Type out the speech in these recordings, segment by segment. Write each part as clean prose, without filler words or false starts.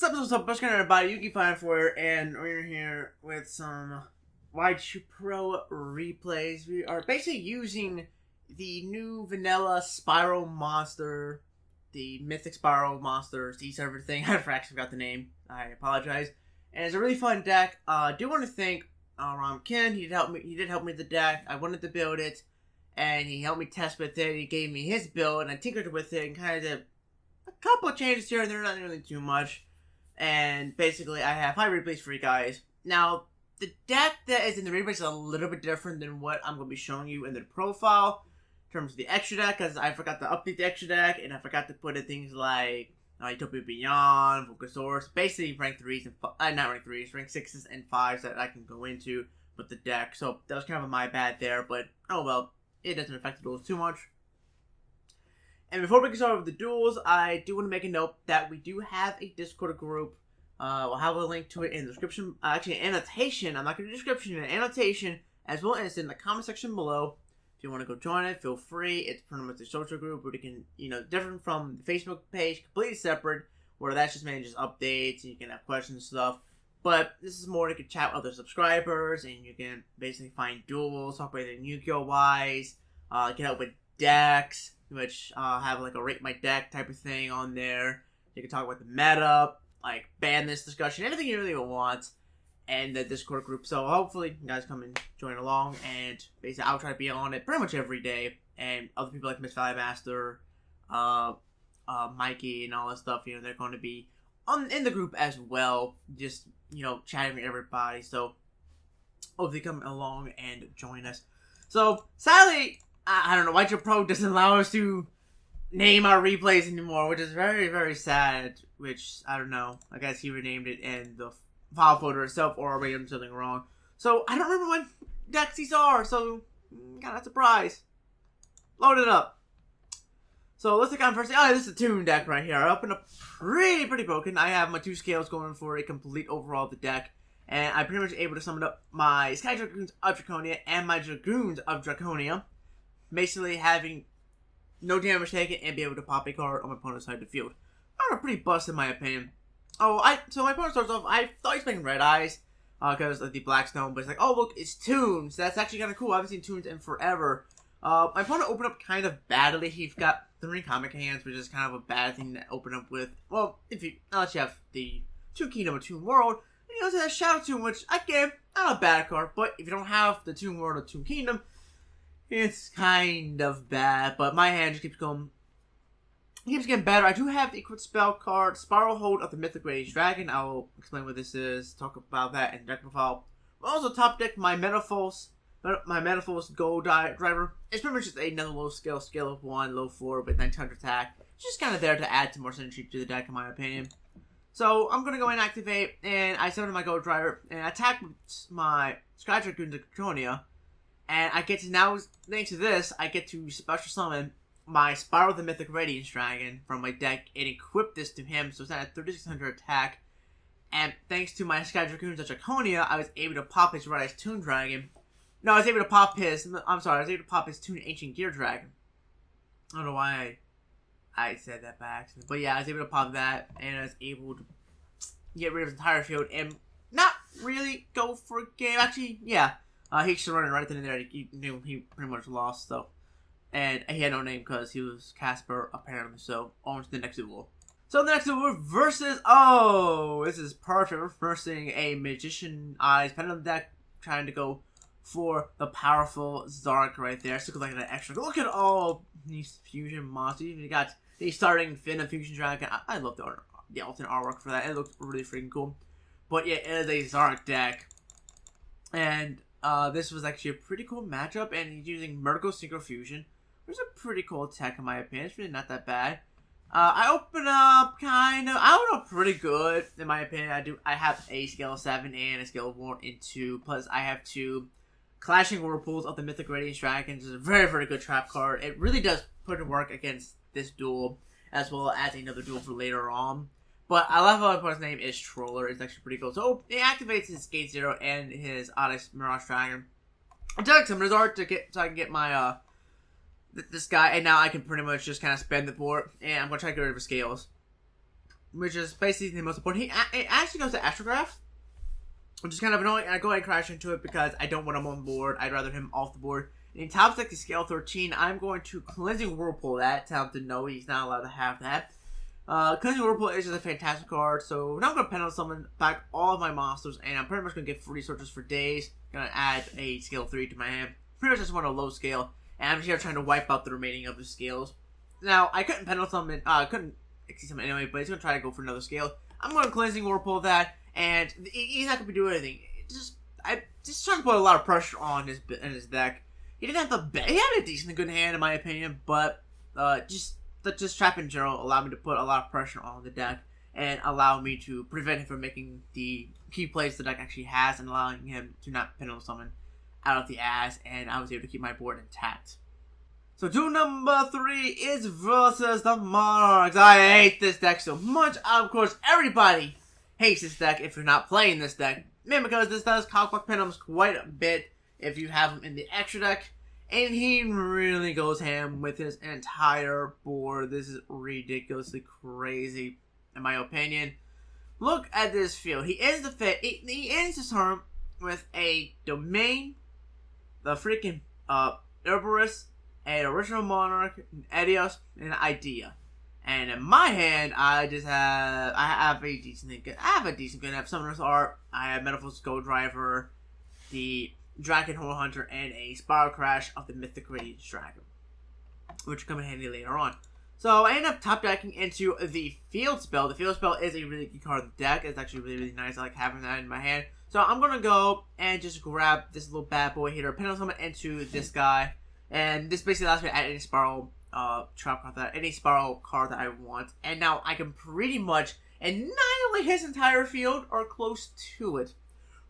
What's up, everybody? Yuki Fine for, and we're here with some Y2 Pro replays. We are basically using the new vanilla Spiral Monster, the Mythic Spiral Monster Sea Server thing. I actually forgot the name. I apologize. And it's a really fun deck. I do want to thank Ram Ken. He did help me with the deck. I wanted to build it, and he helped me test with it. He gave me his build, and I tinkered with it and kind of did a couple of changes here and there, not really too much. And basically, I have 5 replays for you guys. Now, the deck that is in the replays is a little bit different than what I'm going to be showing you in the profile in terms of the extra deck, because I forgot to update the extra deck, and I forgot to put in things like Utopia Beyond, Vocasaurus, basically rank 3s and not rank 3s, rank 6s and 5s that I can go into with the deck. So that was kind of my bad there, but oh well, it doesn't affect the duels too much. And before we get started with the duels, I do want to make a note that we do have a Discord group. We'll have a link to it in the description, actually an annotation. I'm not going to do description, an annotation, as well as in the comment section below. If you want to go join it, feel free. It's pretty much a social group where you can, different from the Facebook page, completely separate, where that's just manages updates and you can have questions and stuff. But this is more you can chat with other subscribers, and you can basically find duels, talk about anything Yu-Gi-Oh-wise, get out with decks, which have like a rate my deck type of thing on there. You can talk about the meta, like ban this discussion, anything you really want, and the Discord group. So hopefully you guys come and join along, and basically I'll try to be on it pretty much every day. And other people like Miss Valley Master, Mikey, and all that stuff, they're going to be in the group as well, just chatting with everybody. So hopefully come along and join us. So sadly, I don't know, Y2 Pro doesn't allow us to name our replays anymore, which is very, very sad, which, I don't know, I guess he renamed it in the file folder itself, or I made something wrong. So, I don't remember what decks these are, so, kind of surprised. Load it up. So, let's take on first. Oh, this is a Toon deck right here. I opened up pretty broken. I have my 2 scales going for a complete overhaul of the deck, and I'm pretty much able to summon up my Sky Dragoons of Draconia and my Dragoons of Draconia, basically having no damage taken and be able to pop a card on my opponent's side of the field. I'm pretty bust in my opinion. So my opponent starts off, I thought he's playing Red Eyes, because of the Blackstone, but it's like, oh look, it's Toons. That's actually kind of cool. I haven't seen Toons in forever. My opponent opened up kind of badly. He's got 3 comic hands, which is kind of a bad thing to open up with. Well, unless you have the Toon Kingdom or Toon World, and you also have Shadow Toon, which, again, not a bad card, but if you don't have the Toon World or Toon Kingdom, it's kind of bad, but my hand just keeps getting better. I do have the equipped spell card, Spiral Hold of the Mythic Radiance Dragon. I'll explain what this is, talk about that in deck profile. Also top deck my Metaphors Gold Driver. It's pretty much just another low scale of 1, low 4 with 900 attack. It's just kind of there to add some more synergy to the deck in my opinion. So I'm going to go and activate, and I summon my Gold Driver, and attack my Sky Dragoon of Draconia. And I get to now, thanks to this, I get to special summon my Spiral the Mythic Radiance Dragon from my deck and equip this to him, so it's at 3600 attack. And thanks to my Sky Dragoons of Draconia, I was able to pop his Red Eyes Toon Dragon. No, I was able to pop his Toon Ancient Gear Dragon. I don't know why I said that by accident. But yeah, I was able to pop that, and I was able to get rid of his entire field and not really go for a game. Actually, yeah. He just running right then and there. He knew he pretty much lost, though. And he had no name because he was Casper, apparently. So, on to the next duel. So, the next duel versus... Oh, this is perfect. We're versing a Magician Eyes Pendulum deck, trying to go for the powerful Zark right there. So, like an extra. Look at all these fusion monsters. You got the starting Finn and Fusion Dragon. I love the alternate artwork for that. It looks really freaking cool. But yeah, it is a Zark deck. And... this was actually a pretty cool matchup, and he's using Mergo Synchro Fusion, which is a pretty cool attack in my opinion. It's really not that bad. I open up pretty good in my opinion. I have a scale of 7 and a scale of 1 and 2, plus I have 2 Clashing Whirlpools of the Mythic Radiance Dragon. It's a very, very good trap card. It really does put in work against this duel, as well as another duel for later on. But I love how my opponent's name is Troller. It's actually pretty cool. So he activates his Gate Zero and his Onyx Mirage Dragon. I took some resort so I can get my this guy, and now I can pretty much just kind of spend the board, and I'm gonna try to get rid of his scales. which is basically the most important. It actually goes to Astrograph, which is kind of annoying. I go ahead and crash into it because I don't want him on the board. I'd rather him off the board. And he tops deck to scale 13. I'm going to Cleansing Whirlpool that. Tell him to know he's not allowed to have that. Cleansing Whirlpool is just a fantastic card. So now I'm going to Pendulum Summon back all of my monsters. And I'm pretty much going to get resources for days. Going to add a scale 3 to my hand. Pretty much just want a low scale. And I'm just here trying to wipe out the remaining of the scales. Now, I couldn't Pendulum Summon. Couldn't Exceed Summon anyway. But he's going to try to go for another scale. I'm going to Cleansing Whirlpool that. And he's not going to be doing anything. I'm just trying to put a lot of pressure on his deck. He didn't have he had a decent good hand in my opinion, but just trap in general allowed me to put a lot of pressure on the deck and allow me to prevent him from making the key plays the deck actually has and allowing him to not Pendulum Summon out of the ass, and I was able to keep my board intact. So duel number 3 is versus the Monarchs. I hate this deck so much. Of course, everybody hates this deck if you're not playing this deck. Man, because this does cockblock Pendulums quite a bit if you have him in the extra deck. And he really goes ham with his entire board. This is ridiculously crazy, in my opinion. Look at this field. He ends he ends his turn with a Domain, the freaking Herborist, an Original Monarch, an Edios, and an Idea. And in my hand, I have a decent good. I have Summoner's Art. I have Metaphor Skull Driver, the Dragon Hole Hunter, and a Spiral Crash of the Mythic Radiance Dragon, which will come in handy later on. So I end up top decking into the Field Spell. The Field Spell is a really good card in the deck. It's actually really, really nice. I like having that in my hand. So I'm gonna go and just grab this little bad boy here, Pendulum Summon into this guy, and this basically allows me to add any Spiral any Spiral card that I want. And now I can pretty much annihilate his entire field or close to it,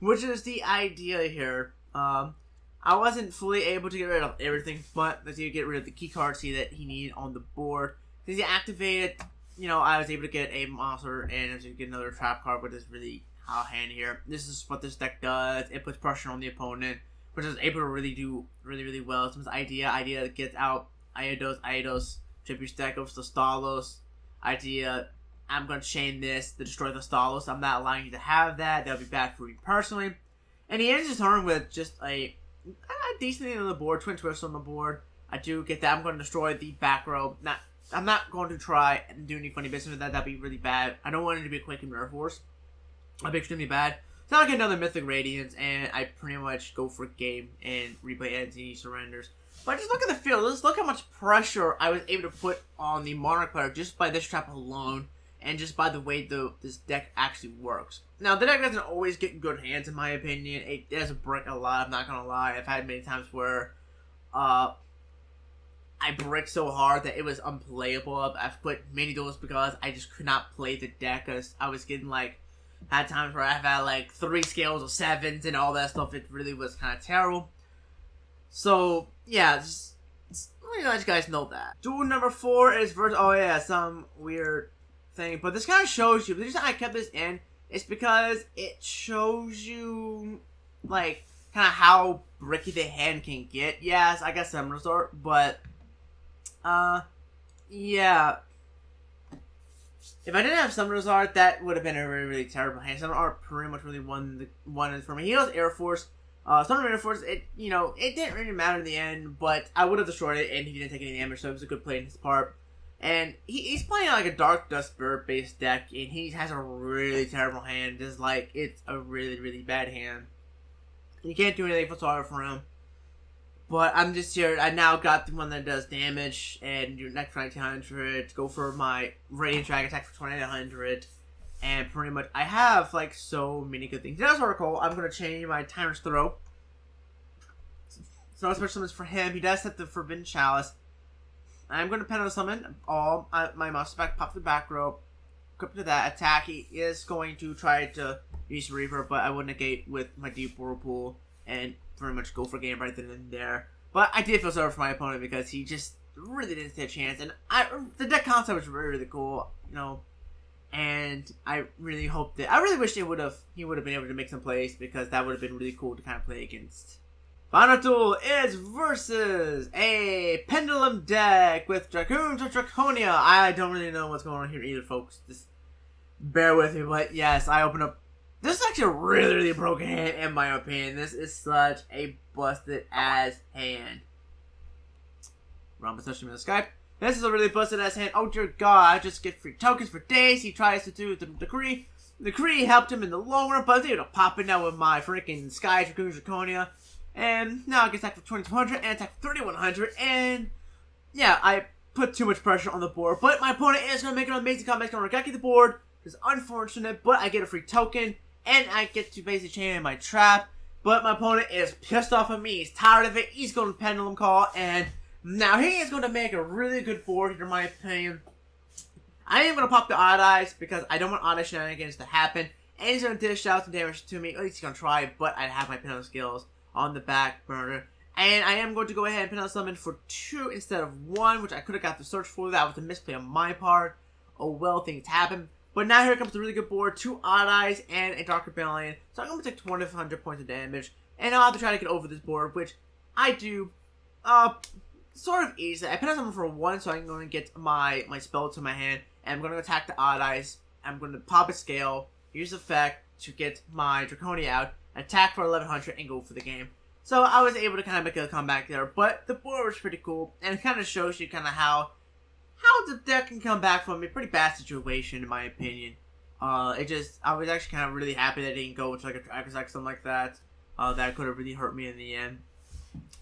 which is the idea here. I wasn't fully able to get rid of everything, but let's see, get rid of the key cards that he needed on the board. Since he activated, I was able to get a monster and I was able to get another trap card, which is really handy here. This is what this deck does. It puts pressure on the opponent, which is able to really do really well. It's idea that gets out Eidos, tribute deck goes to Stalos. Idea, I'm going to chain this to destroy the Stalos. I'm not allowing you to have that. That would be bad for me personally. And he ends his turn with just a decent thing on the board, Twin Twist on the board. I do get that. I'm going to destroy the back row. I'm not going to try and do any funny business with that. That'd be really bad. I don't want it to be a quick and rare force. That'd be extremely bad. So I get another Mythic Radiance, and I pretty much go for game and replay Entity Surrenders. But just look at the field. Let's look how much pressure I was able to put on the Monarch player just by this trap alone, and just by the way this deck actually works. Now, the deck doesn't always get good hands, in my opinion. It does brick a lot, I'm not going to lie. I've had many times where I bricked so hard that it was unplayable. I've put many duels because I just could not play the deck because I was getting, had times where I've had, 3 scales of 7s and all that stuff. It really was kind of terrible. So, yeah, just let me let you guys know that. Duel number 4 is versus, some weird thing, but this kind of shows you, the reason I kept this in is because it shows you, kind of how bricky the hand can get. Yes, I got some resort, but, yeah. If I didn't have Summoner's Art, that would have been a really, really terrible hand. Summoner's Art pretty much really won it for me. He has Air Force. Summoner Air Force, it didn't really matter in the end, but I would have destroyed it, and he didn't take any damage, so it was a good play on his part. And he's playing a Dark Dust Bird-based deck, and he has a really terrible hand. Just it's a really, really bad hand. You can't do anything for him. But I'm just here. I now got the one that does damage, and do next for 1900. Go for my Radiant Dragon attack for 2900. And pretty much, I have, so many good things. That's Oracle. I'm going to change my Tyrant's Throw. So, special summons for him. He does have the Forbidden Chalice. I'm going to Pendulum Summon all my monsters back, pop the back row. Equip to that attack. He is going to try to use Reaver, but I will negate with my Deep Whirlpool and pretty much go for game right then and there. But I did feel sorry for my opponent because he just really didn't stand a chance. And the deck concept was really, really cool, And I really hope that, I really wish he would have been able to make some plays because that would have been really cool to kind of play against. Final duel is versus a Pendulum deck with Dragoons or Draconia. I don't really know what's going on here either, folks. bear with me, but yes, I open up. This is actually a really, really broken hand, in my opinion. This is such a busted-ass hand. Ron was touching me in the Skype. This is a really busted-ass hand. Oh, dear God, I just get free tokens for days. He tries to do the decree. The decree helped him in the long run, but I was able to pop it now with my freaking Sky Dragoon Draconia. And now I get attack for 2200 and attack for 3100. And yeah, I put too much pressure on the board. But my opponent is going to make an amazing comeback. He's going to Regeki the board. It's unfortunate, but I get a free token. And I get to basically chain in my trap. But my opponent is pissed off at me. He's tired of it. He's going to Pendulum Call. And now he is going to make a really good board here, in my opinion. I am going to pop the Odd Eyes because I don't want Odd Eye shenanigans to happen. And he's going to dish out some damage to me. At least he's going to try. But I have my Pendulum skills on the back burner. And I am going to go ahead and Pendulum Summon for 2 instead of 1. Which I could have got to search for. That was a misplay on my part. Oh well, things happen. But now here comes the really good board, 2 Odd Eyes and a Dark Rebellion. So I'm going to take 2,500 points of damage. And I'll have to try to get over this board, which I do sort of easily. I Pendulum Summon for 1, so I'm going to get my spell to my hand. And I'm going to attack the Odd Eyes. I'm going to pop a scale, use effect to get my Draconia out, attack for 1,100, and go for the game. So I was able to kind of make a comeback there. But the board was pretty cool, and it kind of shows you kind of how the deck can come back from a pretty bad situation, in my opinion. I was actually kind of really happy that it didn't go to like a Dragon Attack, something like that. That could have really hurt me in the end.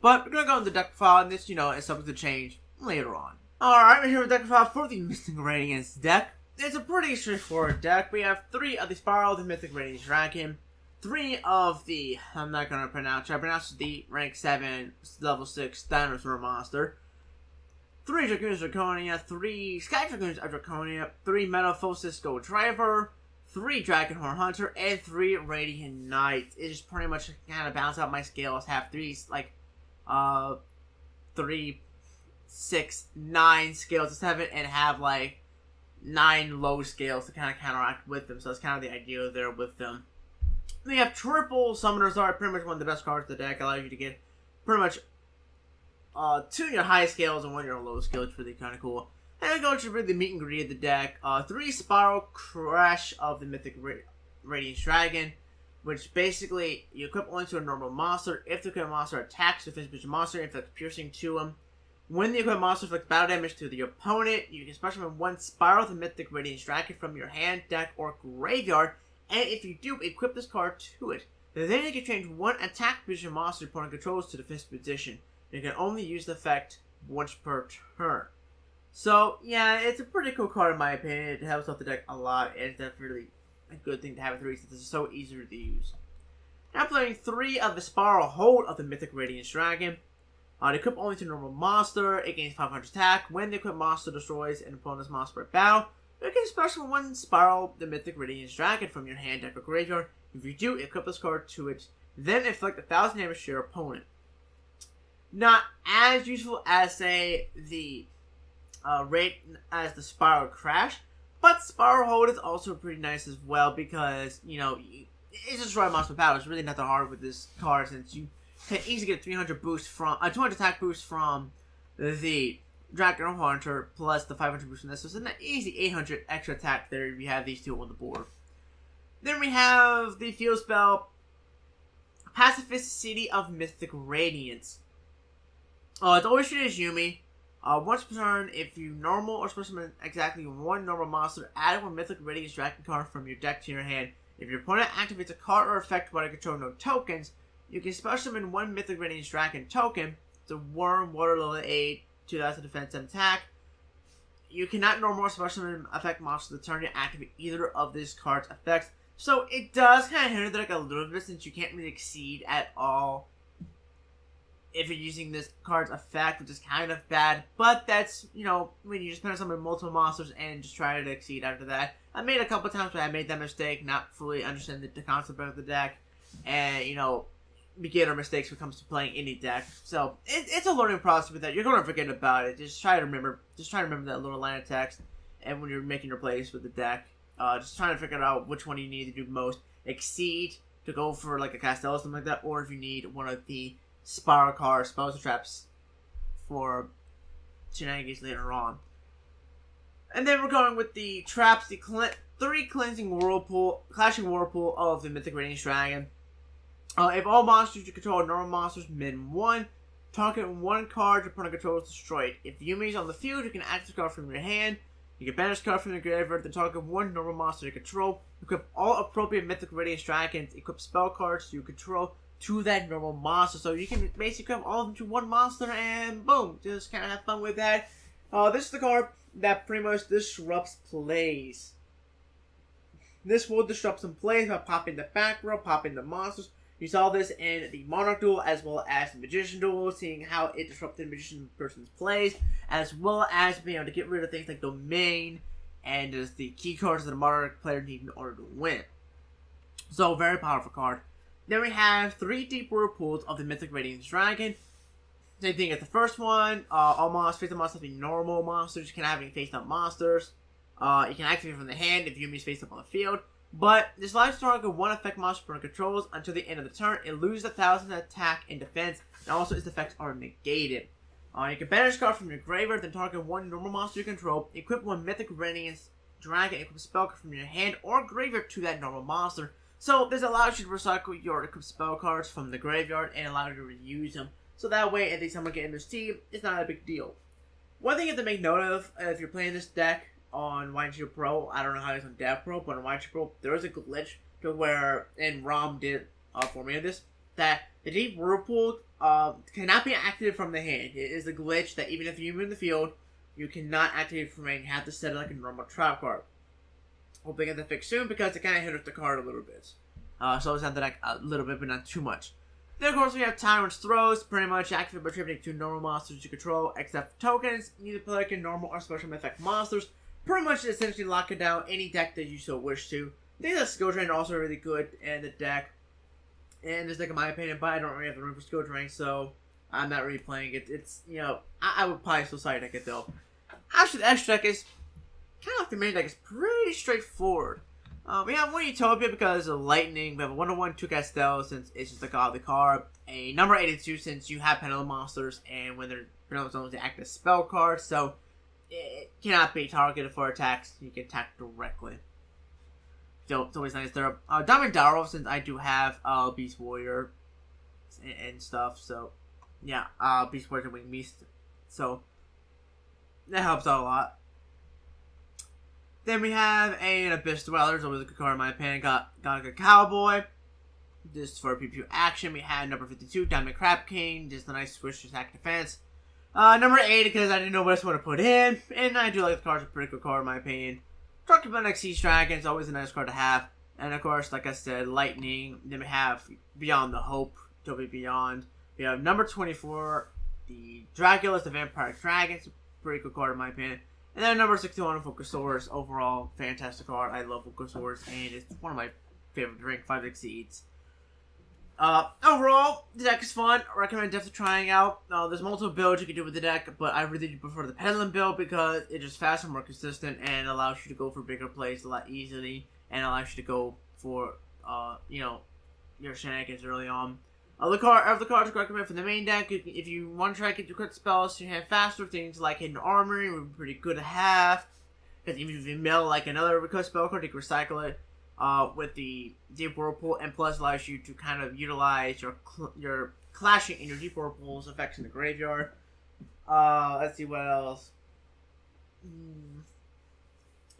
But we're going to go into the deck file, and this, is something to change later on. Alright, we're here with deck file for the Mythic Radiance deck. It's a pretty straightforward deck. We have 3 of the Spiral, the Mythic Radiance Dragon, 3 of the, I'm not going to pronounce it, I pronounced the rank 7, level 6 Dinosaur Monster, 3 Dragoons Draconia, 3 Sky Dragoons of Draconia, 3 Metamorphosis Go Driver, 3 Dragonhorn Hunter, and 3 Radiant Knight. It just pretty much kind of balance out my scales, have 3, 3, 6, 9 scales to 7, and have 9 low scales to kind of counteract with them. So that's kind of the idea there with them. We have triple Summoners Art, pretty much one of the best cards of the deck. Allows you to get pretty much 2 your high scales and 1 your low scale. It's really kind of cool. And I go to really the meat and greed of the deck. 3 Spiral Crash of the Mythic Radiance Dragon, which basically you equip only to a normal monster. If the equipped monster attacks the physical monster, inflicts piercing to him. When the equipped monster inflicts battle damage to the opponent, you can special summon 1 Spiral of the Mythic Radiance Dragon from your hand, deck, or graveyard. And if you do, equip this card to it. Then you can change 1 attack position monster opponent controls to the 5th position. You can only use the effect once per turn. So, yeah, it's a pretty cool card in my opinion. It helps out the deck a lot, and it's definitely a good thing to have 3 since it's so easy to use. Now playing 3 of the Spiral Hold of the Mythic Radiance Dragon. The equip only to normal monster. It gains 500 attack. When the equipped monster destroys an opponent's monster at battle, you can special 1 Spiral the Mythic Radiance Dragon from your hand, deck, or graveyard. If you do, equip this card to it. Then inflict 1,000 damage to your opponent. Not as useful as, say, the as the Spiral Crash, but Spiral Hold is also pretty nice as well because, it's just right monster battle. It's really not that hard with this card since you can easily get 300 boost from 200 attack boost from the Dragon Hunter plus the 500 boost from this. So it's an easy 800 extra attack there if you have these 2 on the board. Then we have the field spell Pacifist City of Mythic Radiance. It's always treated as Yumi. Once per turn, if you normal or special summon exactly 1 normal monster, add 1 Mythic Radiance Dragon card from your deck to your hand. If your opponent activates a card or effect while you control no tokens, you can special summon 1 Mythic Radiance Dragon token. It's a Worm, Water Level 8, 2000 defense and attack. You cannot normal or special summon effect monster the turn you activate either of these cards' effects. So it does kind of hinder the deck a little bit since you can't really exceed at all if you're using this card's effect, which is kind of bad. But that's, when you just kind of summon multiple monsters and just try to exceed after that. I made a couple times where I made that mistake, not fully understanding the concept of the deck. And, beginner mistakes when it comes to playing any deck. So, it's a learning process with that. You're going to forget about it. Just try to remember that little line of text. And when you're making your plays with the deck, just trying to figure out which one you need to do most. Exceed to go for like a Castell or something like that. Or if you need one of the Spiral cards, spells and traps for shenanigans later on. And then we're going with the traps, the 3 Clashing Whirlpool of the Mythic Radiance Dragon. If all monsters you control are normal monsters, min 1. Target 1 card your opponent controls destroyed. If Yumi is on the field, you can activate this card from your hand. You can banish card from your graveyard, then target 1 normal monster you control. Equip all appropriate Mythic Radiance Dragons. Equip spell cards you control to that normal monster. So you can basically equip all of them to 1 monster and boom, just kind of have fun with that. This is the card that pretty much disrupts plays. This will disrupt some plays by popping the back row, popping the monsters. You saw this in the Monarch duel as well as the Magician duel, seeing how it disrupted the Magician person's plays, as well as being able to get rid of things like Domain and just the key cards that the Monarch player need in order to win. So, very powerful card. Then we have 3 Deep Whirlpools of the Mythic Radiance Dragon. Same thing as the first one. All monsters, face-up monsters, be normal monsters. You can have any face-up monsters. You can activate from the hand if Yumi's face-up on the field. But this allows you to target 1 effect monster per controls until the end of the turn. It loses 1,000 attack and defense, and also its effects are negated. You can banish card from your graveyard, then target 1 normal monster you control. Equip 1 Mythic Radiance Dragon, equip a spell card from your hand or graveyard to that normal monster. So this allows you to recycle your equipped spell cards from the graveyard and allow you to reuse them. So that way, if they someone get in this team, it's not a big deal. One thing you have to make note of if you're playing this deck on YG Pro, I don't know how it is on Dev Pro, but on YG Pro, there is a glitch to where, and Rom did for me this, that the Deep Whirlpool cannot be activated from the hand. It is a glitch that even if you're in the field, you cannot activate from the hand. You have to set it like a normal trap card. Hope they get that fixed soon because it kind of hinders the card a little bit. So it's not the deck a little bit, but not too much. Then of course we have Tyrant's Throws, pretty much activate by attributing 2 normal monsters you control, except tokens. Neither player can normal or special effect monsters. Pretty much essentially locking down any deck that you so wish to. I think that Skill Drain also really good in the deck. And this deck, in my opinion, but I don't really have the room for Skill Drain, so I'm not really playing it. It's, you know, I would probably still side deck it though. Actually, the extra deck is kind of like the main deck. It's pretty straightforward. We have 1 Utopia because of Lightning. We have a 1-1 2 Castell since it's just a godly card. A number 82 since you have Pendulum monsters, and when they're Pendulum zones, they act as spell cards, so it cannot be targeted for attacks. You can attack directly. So it's always nice there. Diamond Darrow, since I do have Beast Warrior and stuff, so yeah, Beast Warrior and Winged Beast, so that helps out a lot. Then we have an Abyss Dwellers, always a good card in my opinion. Got a good Cowboy. Just for PPU action, we had number 52, Diamond Crab King, just a nice switch to attack defense. Number 8, because I didn't know what else to put in, and I do like the card, it's a pretty good card in my opinion. Talking about next Siege Dragon, it's always a nice card to have. And of course, like I said, Lightning. Then we have Beyond the Hope, Toby Beyond. We have number 24, the Dragulus, the Vampire Dragon, it's a pretty good card in my opinion. And then number 61, Focussaurus, overall, fantastic card. I love Focussaurus, and it's one of my favorite drink, 5 Exceeds. Overall, the deck is fun. I recommend definitely trying out. There's multiple builds you can do with the deck, but I really do prefer the Pendulum build because it's just faster, more consistent, and allows you to go for bigger plays a lot easily, and allows you to go for, you know, your shenanigans early on. The cards I recommend for the main deck, if you want to try to get your quick spells to hand faster, things like Hidden Armory would be pretty good to have. Because even if you mill like another request spell card, you can recycle it. With the Deep Whirlpool, and plus allows you to kind of utilize your clashing in your Deep Whirlpool's effects in the graveyard. Let's see what else.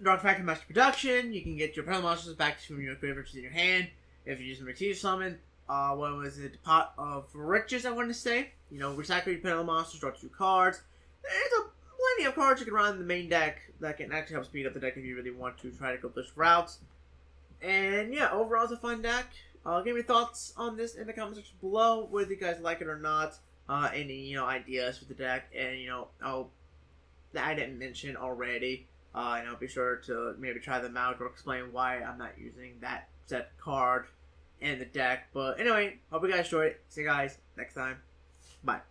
Dark Factory Master Production. You can get your Pendulum monsters back from your graveyard to your hand if you use them to summon. What was it? Pot of Riches, I want to say. You know, recycle your Pendulum monsters, draw 2 cards. There's plenty of cards you can run in the main deck that can actually help speed up the deck if you really want to try to go those routes. And yeah, overall it's a fun deck. Give me your thoughts on this in the comment section below, whether you guys like it or not. Any, you know, ideas for the deck, and you know, that I didn't mention already. You know, be sure to maybe try them out or explain why I'm not using that set card in the deck. But anyway, hope you guys enjoyed it. See you guys next time. Bye.